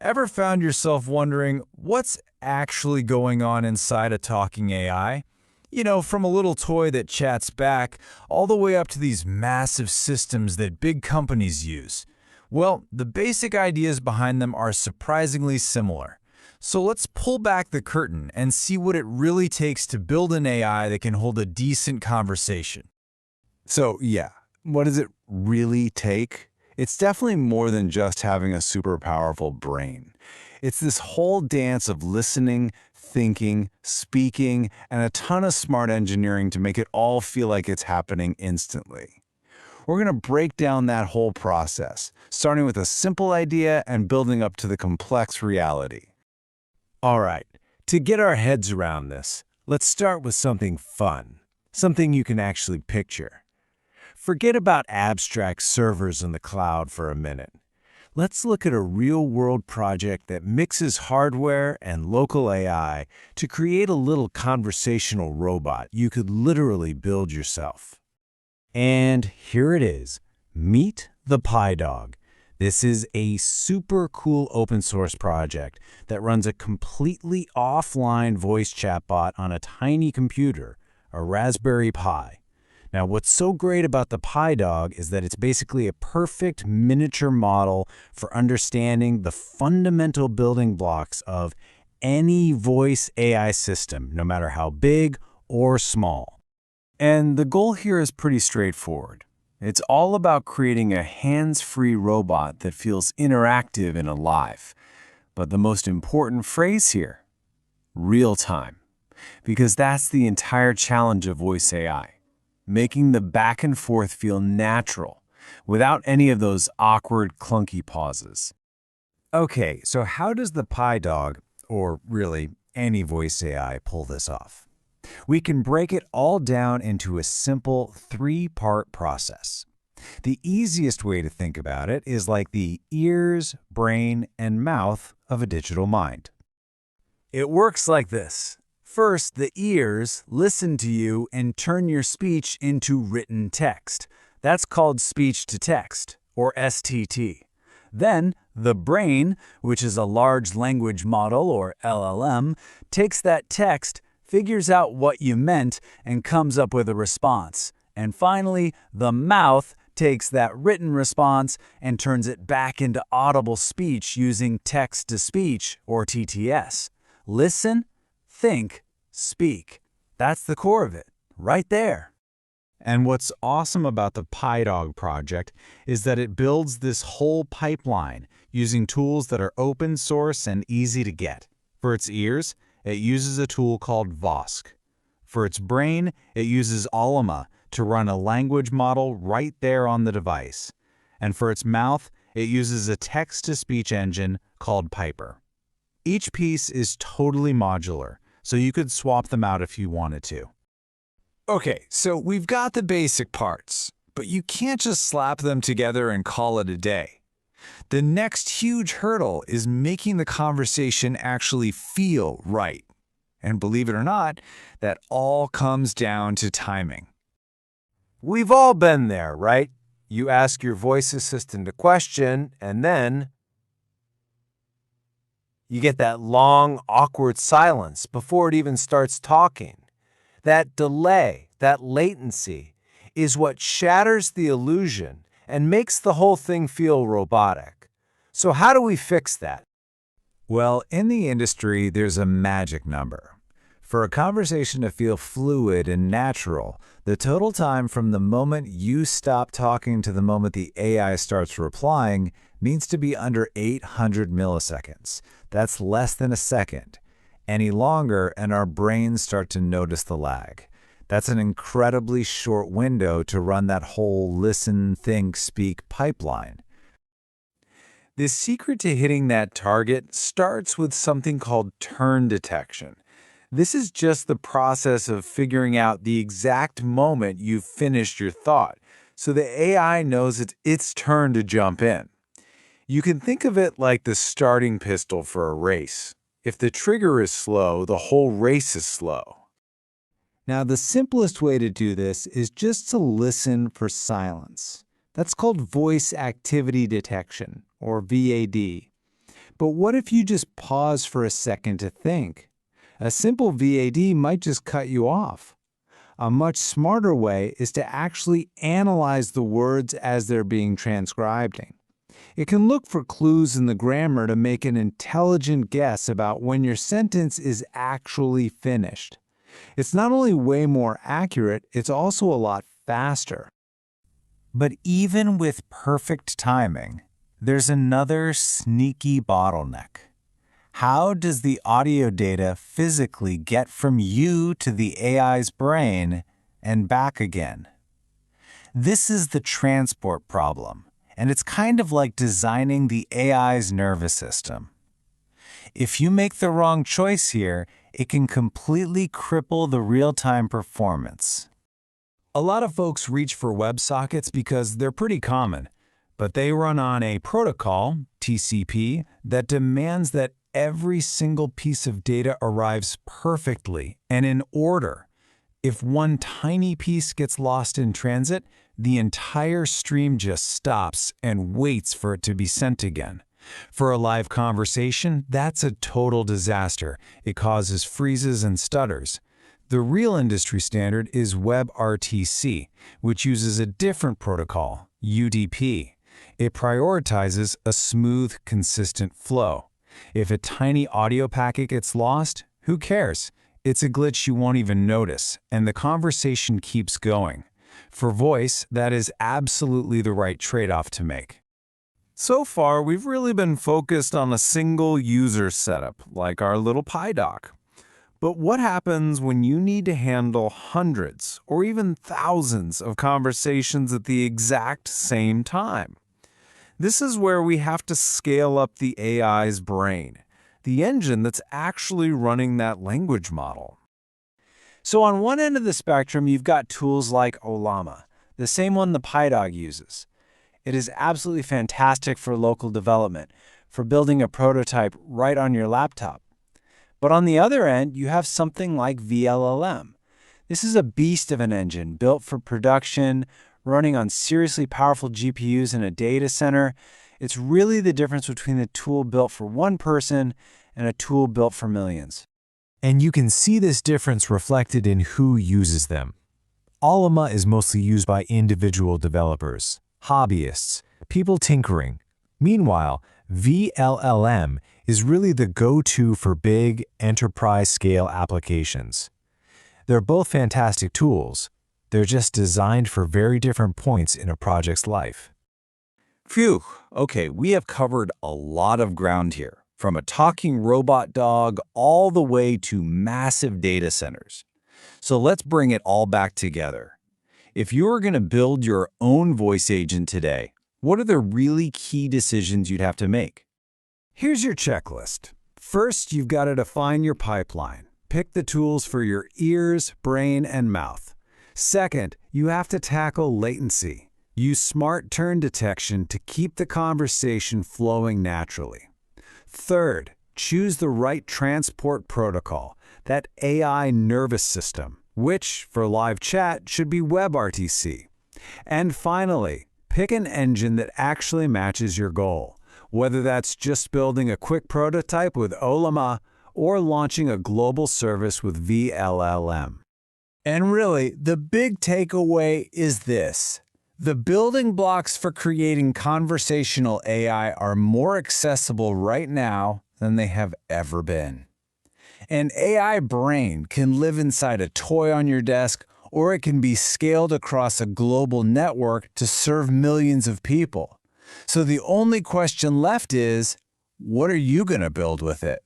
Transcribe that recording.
Ever found yourself wondering what's actually going on inside a talking AI? From a little toy that chats back all the way up to these massive systems that big companies use. Well, the basic ideas behind them are surprisingly similar. So let's pull back the curtain and see what it really takes to build an AI that can hold a decent conversation. So yeah, what does it really take? It's definitely more than just having a super powerful brain. It's this whole dance of listening, thinking, speaking, and a ton of smart engineering to make it all feel like it's happening instantly. We're going to break down that whole process, starting with a simple idea and building up to the complex reality. All right, to get our heads around this, let's start with something fun, something you can actually picture. Forget about abstract servers in the cloud for a minute. Let's look at a real-world project that mixes hardware and local AI to create a little conversational robot you could literally build yourself. And here it is. Meet the PiDog. This is a super cool open source project that runs a completely offline voice chatbot on a tiny computer, a Raspberry Pi. Now, what's so great about the PiDog is that it's basically a perfect miniature model for understanding the fundamental building blocks of any voice AI system, no matter how big or small. And the goal here is pretty straightforward. It's all about creating a hands-free robot that feels interactive and alive. But the most important phrase here, real time. Because that's the entire challenge of voice AI. Making the back and forth feel natural, without any of those awkward, clunky pauses. Okay, so how does the PiDog, or really any voice AI, pull this off? We can break it all down into a simple three-part process. The easiest way to think about it is like the ears, brain, and mouth of a digital mind. It works like this. First, the ears listen to you and turn your speech into written text. That's called speech-to-text, or STT. Then, the brain, which is a large language model, or LLM, takes that text, figures out what you meant, and comes up with a response. And finally, the mouth takes that written response and turns it back into audible speech using text-to-speech, or TTS. Listen, think, speak. That's the core of it, right there. And what's awesome about the PiDog project is that it builds this whole pipeline using tools that are open source and easy to get. For its ears, it uses a tool called Vosk. For its brain, it uses Ollama to run a language model right there on the device. And for its mouth, it uses a text-to-speech engine called Piper. Each piece is totally modular, so you could swap them out if you wanted to. Okay, so we've got the basic parts, but you can't just slap them together and call it a day. The next huge hurdle is making the conversation actually feel right. And believe it or not, that all comes down to timing. We've all been there, right? You ask your voice assistant a question, and then you get that long, awkward silence before it even starts talking. That delay, that latency, is what shatters the illusion and makes the whole thing feel robotic. So how do we fix that? Well, in the industry, there's a magic number. For a conversation to feel fluid and natural, the total time from the moment you stop talking to the moment the AI starts replying needs to be under 800 milliseconds. That's less than a second. Any longer, and our brains start to notice the lag. That's an incredibly short window to run that whole listen, think, speak pipeline. The secret to hitting that target starts with something called turn detection. This is just the process of figuring out the exact moment you've finished your thought, so the AI knows it's its turn to jump in. You can think of it like the starting pistol for a race. If the trigger is slow, the whole race is slow. Now, the simplest way to do this is just to listen for silence. That's called voice activity detection, or VAD. But what if you just pause for a second to think? A simple VAD might just cut you off. A much smarter way is to actually analyze the words as they're being transcribed. It can look for clues in the grammar to make an intelligent guess about when your sentence is actually finished. It's not only way more accurate, it's also a lot faster. But even with perfect timing, there's another sneaky bottleneck. How does the audio data physically get from you to the AI's brain and back again? This is the transport problem, and it's kind of like designing the AI's nervous system. If you make the wrong choice here, it can completely cripple the real-time performance. A lot of folks reach for WebSockets because they're pretty common, but they run on a protocol, TCP, that demands that every single piece of data arrives perfectly and in order. If one tiny piece gets lost in transit, the entire stream just stops and waits for it to be sent again. For a live conversation, that's a total disaster. It causes freezes and stutters. The real industry standard is WebRTC, which uses a different protocol, UDP. It prioritizes a smooth, consistent flow. If a tiny audio packet gets lost, who cares? It's a glitch you won't even notice, and the conversation keeps going. For voice, that is absolutely the right trade-off to make. So far, we've really been focused on a single user setup, like our little PiDog. But what happens when you need to handle hundreds or even thousands of conversations at the exact same time? This is where we have to scale up the AI's brain, the engine that's actually running that language model. So on one end of the spectrum, you've got tools like Ollama, the same one the PiDog uses. It is absolutely fantastic for local development, for building a prototype right on your laptop. But on the other end, you have something like VLLM. This is a beast of an engine built for production, running on seriously powerful GPUs in a data center. It's really the difference between a tool built for one person and a tool built for millions. And you can see this difference reflected in who uses them. Ollama is mostly used by individual developers, hobbyists, people tinkering. Meanwhile, VLLM is really the go-to for big, enterprise-scale applications. They're both fantastic tools. They're just designed for very different points in a project's life. Phew, okay, we have covered a lot of ground here, from a talking robot dog all the way to massive data centers. So let's bring it all back together. If you're going to build your own voice agent today, what are the really key decisions you'd have to make? Here's your checklist. First, you've got to define your pipeline. Pick the tools for your ears, brain, and mouth. Second, you have to tackle latency. Use smart turn detection to keep the conversation flowing naturally. Third, choose the right transport protocol, that AI nervous system, which, for live chat, should be WebRTC. And finally, pick an engine that actually matches your goal, whether that's just building a quick prototype with Ollama or launching a global service with VLLM. And really, the big takeaway is this. The building blocks for creating conversational AI are more accessible right now than they have ever been. An AI brain can live inside a toy on your desk, or it can be scaled across a global network to serve millions of people. So the only question left is, what are you going to build with it?